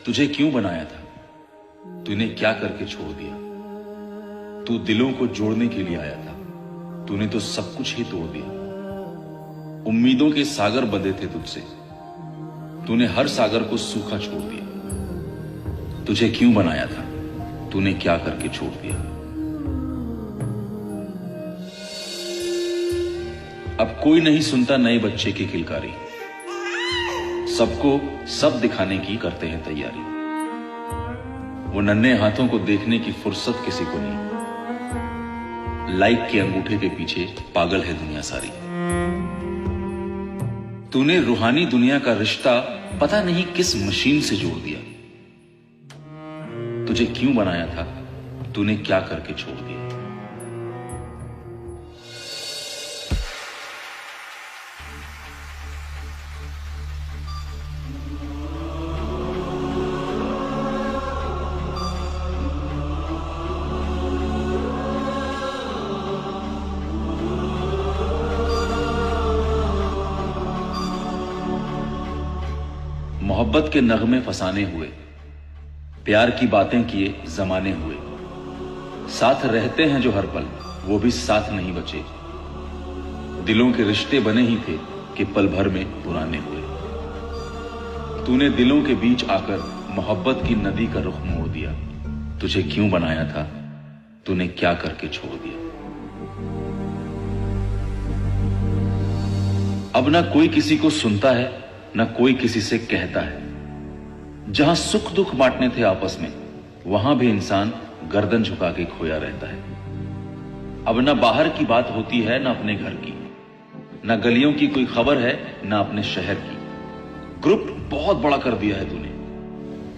तुझे क्यों बनाया था? तूने क्या करके छोड़ दिया? तू दिलों को जोड़ने के लिए आया था, तूने तो सब कुछ ही तोड़ दिया। उम्मीदों के सागर बंधे थे तुझसे, तूने हर सागर को सूखा छोड़ दिया। तुझे क्यों बनाया था? तूने क्या करके छोड़ दिया? अब कोई नहीं सुनता नए बच्चे की किलकारी, सबको सब दिखाने की करते हैं तैयारी। वो नन्हे हाथों को देखने की फुर्सत किसी को नहीं, लाइक के अंगूठे के पीछे पागल है दुनिया सारी। तूने रूहानी दुनिया का रिश्ता पता नहीं किस मशीन से जोड़ दिया। तुझे क्यों बनाया था? तूने क्या करके छोड़ दिया? मोहब्बत के नगमे फसाने हुए, प्यार की बातें किए जमाने हुए, साथ रहते हैं जो हर पल वो भी साथ नहीं बचे। दिलों के रिश्ते बने ही थे कि पल भर में पुराने हुए। तूने दिलों के बीच आकर मोहब्बत की नदी का रुख मोड़ दिया। तुझे क्यों बनाया था? तूने क्या करके छोड़ दिया? अब ना कोई किसी को सुनता है, ना कोई किसी से कहता है। जहां सुख दुख बांटने थे आपस में, वहां भी इंसान गर्दन झुका के खोया रहता है। अब ना बाहर की बात होती है, ना अपने घर की, ना गलियों की कोई खबर है, ना अपने शहर की। ग्रुप बहुत बड़ा कर दिया है तूने,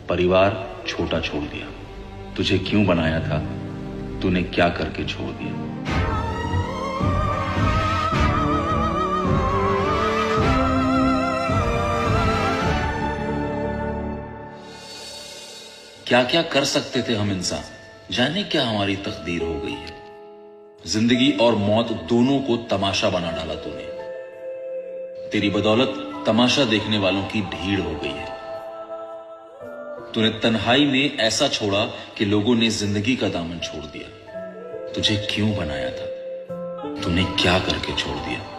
परिवार छोटा छोड़ दिया। तुझे क्यों बनाया था? तूने क्या करके छोड़ दिया? क्या क्या कर सकते थे हम इंसान, जाने क्या हमारी तकदीर हो गई है। जिंदगी और मौत दोनों को तमाशा बना डाला तूने। तेरी बदौलत तमाशा देखने वालों की भीड़ हो गई है। तूने तन्हाई में ऐसा छोड़ा कि लोगों ने जिंदगी का दामन छोड़ दिया। तुझे क्यों बनाया था? तूने क्या करके छोड़ दिया?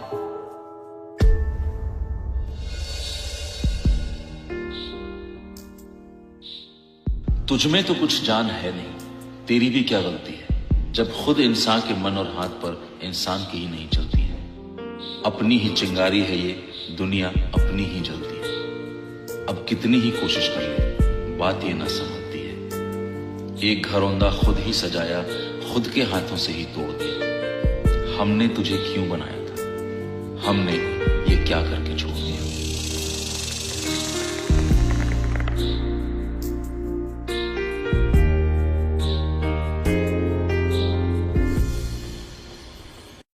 तुझमें तो कुछ जान है नहीं, तेरी भी क्या गलती है, जब खुद इंसान के मन और हाथ पर इंसान की ही नहीं चलती है। अपनी ही चिंगारी है ये दुनिया, अपनी ही जलती है। अब कितनी ही कोशिश कर ले, बात ये ना समझती है। एक घरौंदा खुद ही सजाया, खुद के हाथों से ही तोड़ दिया। हमने तुझे क्यों बनाया था? हमने ये क्या करके छोड़ दिया?